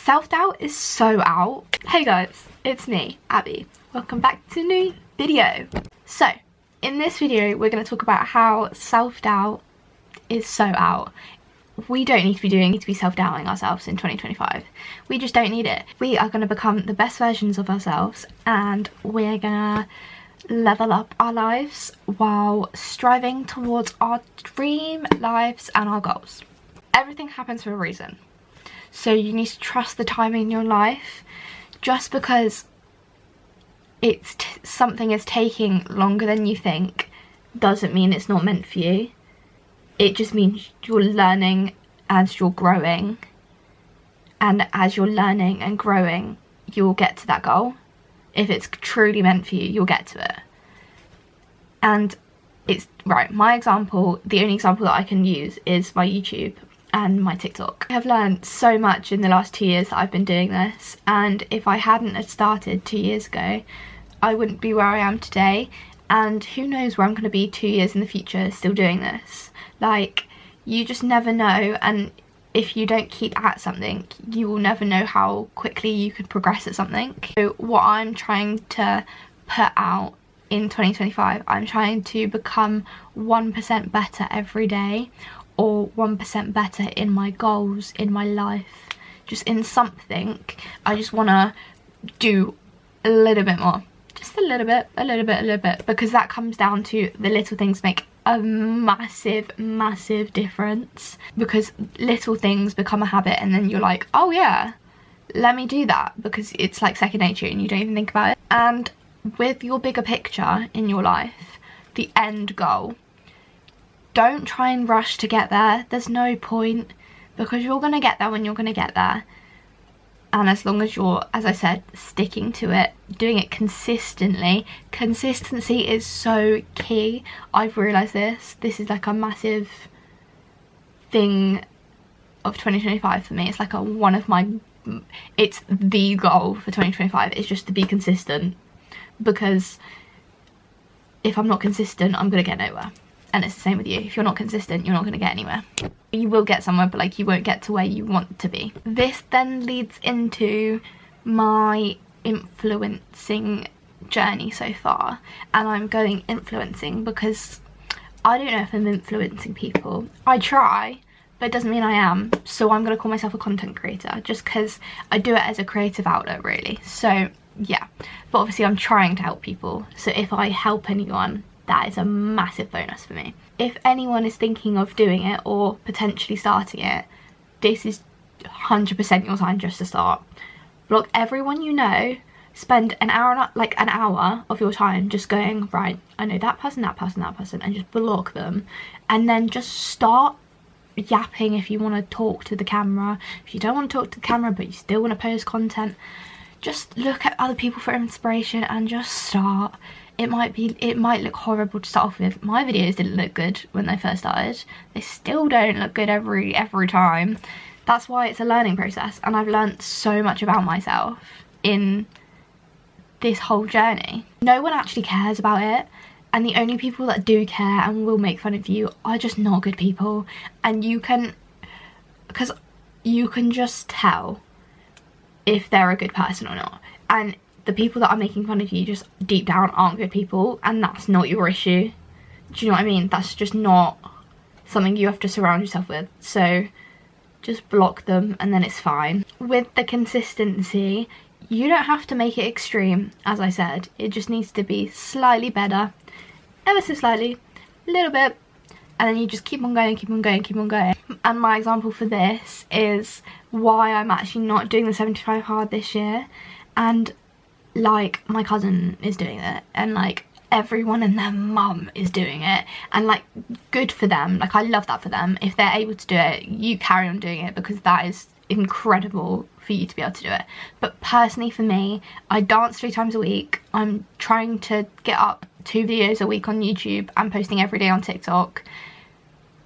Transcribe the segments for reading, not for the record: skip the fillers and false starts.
Self-doubt is so out. Hey guys, it's me, Abby. Welcome back to a new video. So, in this video, we're going to talk about how self-doubt is so out. We don't need to be self-doubting ourselves in 2025. We just don't need it. We are going to become the best versions of ourselves, and we're going to level up our lives while striving towards our dream lives and our goals. Everything happens for a reason. So you need to trust the timing in your life. Just because something is taking longer than you think doesn't mean it's not meant for you. It just means you're learning as you're growing, and as you're learning and growing you'll get to that goal. If it's truly meant for you, you'll get to it. And it's right, my example, the only example that I can use is my YouTube and my TikTok. I have learned so much in the last 2 years that I've been doing this, and if I hadn't have started 2 years ago, I wouldn't be where I am today, and who knows where I'm going to be 2 years in the future still doing this. Like, you just never know, and if you don't keep at something, you will never know how quickly you could progress at something. So what I'm trying to put out in 2025, I'm trying to become 1% better every day, or 1% better in my goals, in my life, just in something. I just want to do a little bit more, just a little bit, because that comes down to the little things make a massive difference, because little things become a habit and then you're like, oh yeah, let me do that, because it's like second nature and you don't even think about it. And with your bigger picture in your life, the end goal, don't try and rush to get there. There's no point, because you're going to get there when you're going to get there. And as long as you're, as I said, sticking to it, doing it consistently. Consistency is so key. I've realised this. This is like a massive thing of 2025 for me. It's like it's the goal for 2025 is just to be consistent. Because if I'm not consistent, I'm going to get nowhere. And it's the same with you. If you're not consistent, you're not going to get anywhere. You will get somewhere, but like you won't get to where you want to be. This then leads into my influencing journey so far. And I'm going influencing because I don't know if I'm influencing people. I try, but it doesn't mean I am. So I'm going to call myself a content creator just because I do it as a creative outlet, really. So yeah, but obviously I'm trying to help people. So if I help anyone, that is a massive bonus for me. If anyone is thinking of doing it or potentially starting it, this is 100% your time just to start. Block everyone you know. Spend an hour of your time just going, right, I know that person, and just block them. And then just start yapping if you want to talk to the camera. If you don't want to talk to the camera but you still want to post content, just look at other people for inspiration and just start. It might look horrible to start off with. My videos didn't look good when they first started. They still don't look good every time. That's why it's a learning process, and I've learned so much about myself in this whole journey. No one actually cares about it, and the only people that do care and will make fun of you are just not good people. And you can just tell if they're a good person or not. And the people that are making fun of you just deep down aren't good people, and that's not your issue. Do you know what I mean? That's just not something you have to surround yourself with. So just block them and then it's fine. With the consistency, you don't have to make it extreme, as I said. It just needs to be slightly better, ever so slightly, a little bit, and then you just keep on going. And my example for this is why I'm actually not doing the 75 hard this year. And like, my cousin is doing it, and like everyone and their mum is doing it, and like, good for them. Like, I love that for them. If they're able to do it, you carry on doing it, because that is incredible for you to be able to do it. But personally for me, I dance 3 times a week. I'm trying to get up 2 videos a week on YouTube and posting every day on TikTok.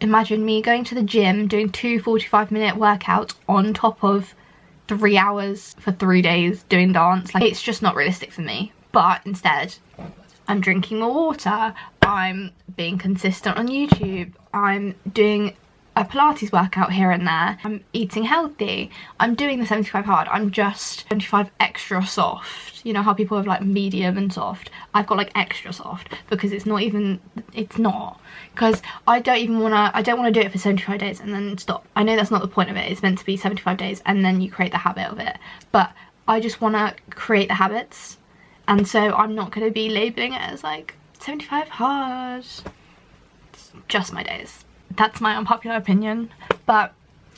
Imagine me going to the gym, doing 2 45-minute workouts on top of 3 hours for 3 days doing dance. Like, it's just not realistic for me. But instead, I'm drinking more water, I'm being consistent on YouTube, I'm doing a Pilates workout here and there. I'm eating healthy. I'm doing the 75 hard. I'm just 75 extra soft. You know how people have like medium and soft? I've got like extra soft because it's not. Because I don't want to do it for 75 days and then stop. I know that's not the point of it. It's meant to be 75 days and then you create the habit of it. But I just want to create the habits. And so I'm not going to be labeling it as like 75 hard. It's just my days. That's my unpopular opinion. But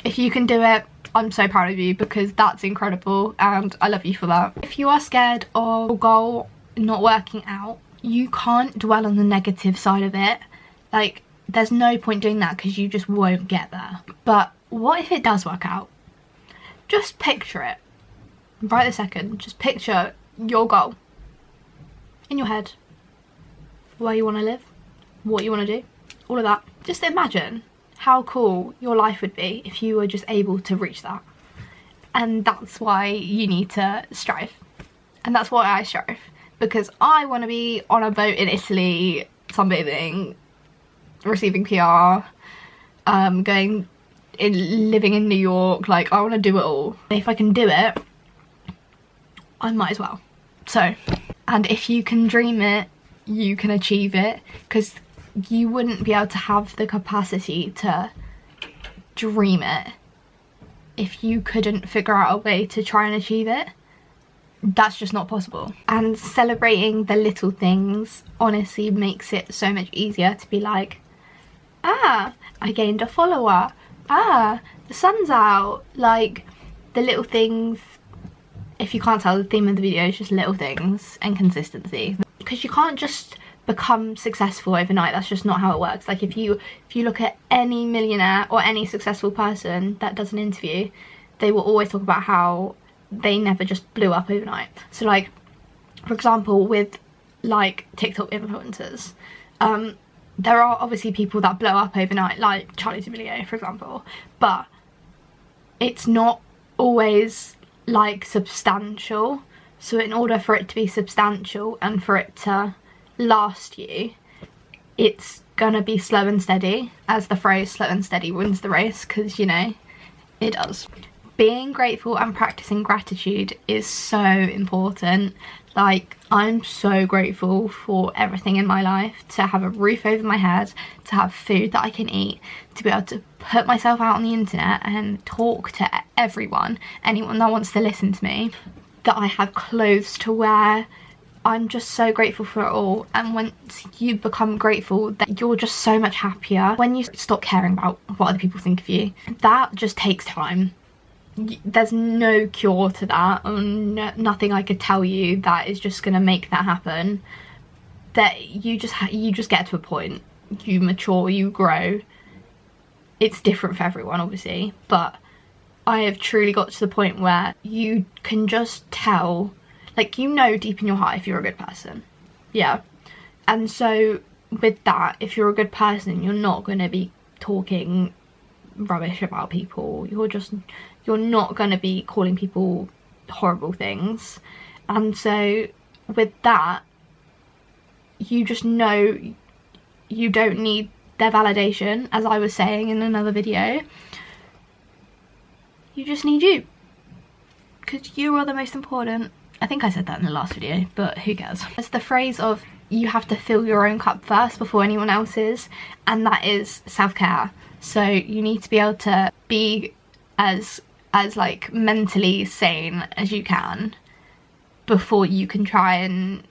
if you can do it, I'm so proud of you because that's incredible and I love you for that. If you are scared of your goal not working out, you can't dwell on the negative side of it. Like, there's no point doing that because you just won't get there. But what if it does work out? Just picture it. Right this second, just picture your goal in your head. Where you want to live, what you want to do, all of that. Just imagine how cool your life would be if you were just able to reach that. And that's why you need to strive. And that's why I strive. Because I want to be on a boat in Italy, sunbathing, receiving PR, living in New York. Like, I want to do it all. If I can do it, I might as well. So, and if you can dream it, you can achieve it, because you wouldn't be able to have the capacity to dream it if you couldn't figure out a way to try and achieve it. That's just not possible. And celebrating the little things honestly makes it so much easier to be like, ah, I gained a follower, ah, the sun's out. Like, the little things, if you can't tell, the theme of the video is just little things and consistency. Because you can't just become successful overnight. That's just not how it works. Like, if you look at any millionaire or any successful person that does an interview, they will always talk about how they never just blew up overnight. So, like, for example, with like TikTok influencers, there are obviously people that blow up overnight, like Charli D'Amelio, for example, but it's not always like substantial. So in order for it to be substantial and for it to last you, it's gonna be slow and steady, as the phrase slow and steady wins the race, because, you know, it does. Being grateful and practicing gratitude is so important. Like, I'm so grateful for everything in my life, to have a roof over my head, to have food that I can eat, to be able to put myself out on the internet and talk to everyone, anyone that wants to listen to me, that I have clothes to wear. I'm just so grateful for it all. And once you become grateful, that you're just so much happier. When you stop caring about what other people think of you, that just takes time. There's no cure to that, and nothing I could tell you that is just gonna make that happen. That you just get to a point, you mature, you grow. It's different for everyone, obviously, but I have truly got to the point where you can just tell, like, you know deep in your heart if you're a good person. Yeah. And so with that, if you're a good person, you're not going to be talking rubbish about people. You're not going to be calling people horrible things. And so with that, you just know you don't need their validation, as I was saying in another video. You just need you, because you are the most important. I think I said that in the last video, but who cares? It's the phrase of you have to fill your own cup first before anyone else's, and that is self-care. So you need to be able to be as like mentally sane as you can before you can try and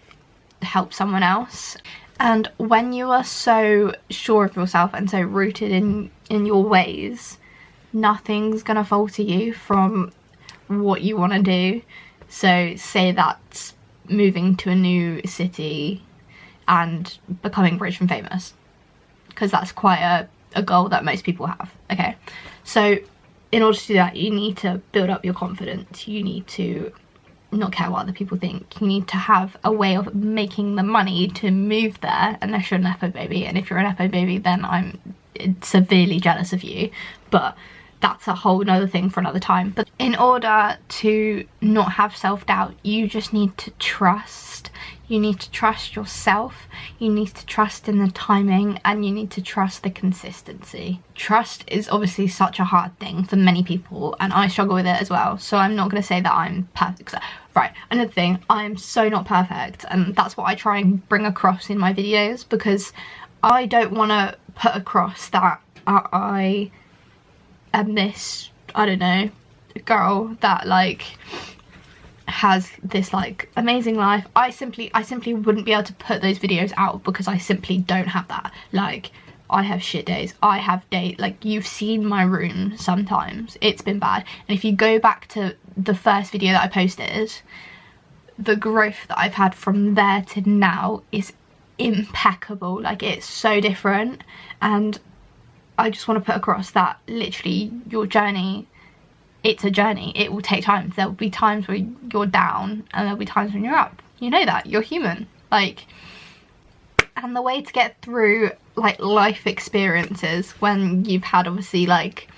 help someone else. And when you are so sure of yourself and so rooted in your ways, nothing's gonna falter you from what you want to do. So say that's moving to a new city and becoming rich and famous, because that's quite a goal that most people have. Okay, so in order to do that, you need to build up your confidence. You need to not care what other people think. You need to have a way of making the money to move there, unless you're a Nepo baby. And if you're a Nepo baby, then I'm severely jealous of you. But that's a whole nother thing for another time. But in order to not have self-doubt, you just need to trust. You need to trust yourself, you need to trust in the timing, and you need to trust the consistency. Trust is obviously such a hard thing for many people, and I struggle with it as well, so I'm not going to say that I'm perfect. Right, another thing, I'm so not perfect, and that's what I try and bring across in my videos, because I don't want to put across that I am this, I don't know, girl that like has this like amazing life. I simply wouldn't be able to put those videos out because I simply don't have that. Like, I have shit days, I have days, like, you've seen my room sometimes, it's been bad. And if you go back to the first video that I posted, the growth that I've had from there to now is impeccable. Like, it's so different, and I just want to put across that literally your journey, it's a journey. It will take time. There will be times where you're down and there'll be times when you're up. You know that, you're human. Like, and the way to get through like life experiences when you've had obviously like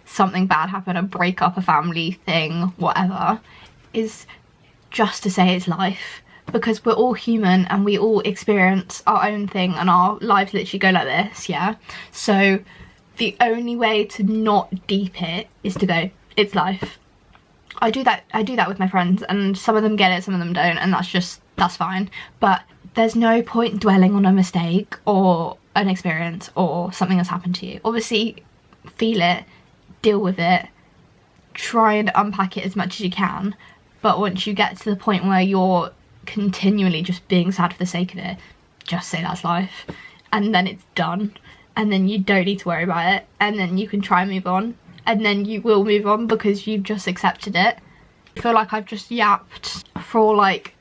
something bad happen, a breakup, a family thing, whatever, is just to say it's life, because we're all human and we all experience our own thing and our lives literally go like this, yeah? So the only way to not deep it is to go, it's life. I do that with my friends, and some of them get it, some of them don't, and that's fine. But there's no point dwelling on a mistake or an experience or something that's happened to you. Obviously, feel it, deal with it, try and unpack it as much as you can, but once you get to the point where you're continually just being sad for the sake of it, just say that's life, and then it's done, and then you don't need to worry about it, and then you can try and move on, and then you will move on because you've just accepted it. I feel like I've just yapped for like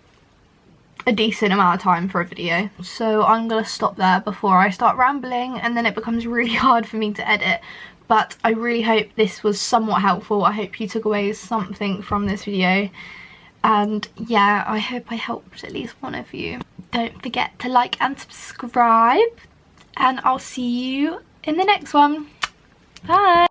a decent amount of time for a video, so I'm gonna stop there before I start rambling and then it becomes really hard for me to edit. But I really hope this was somewhat helpful. I hope you took away something from this video, and yeah, I hope I helped at least one of you. Don't forget to like and subscribe, and I'll see you in the next one. Bye.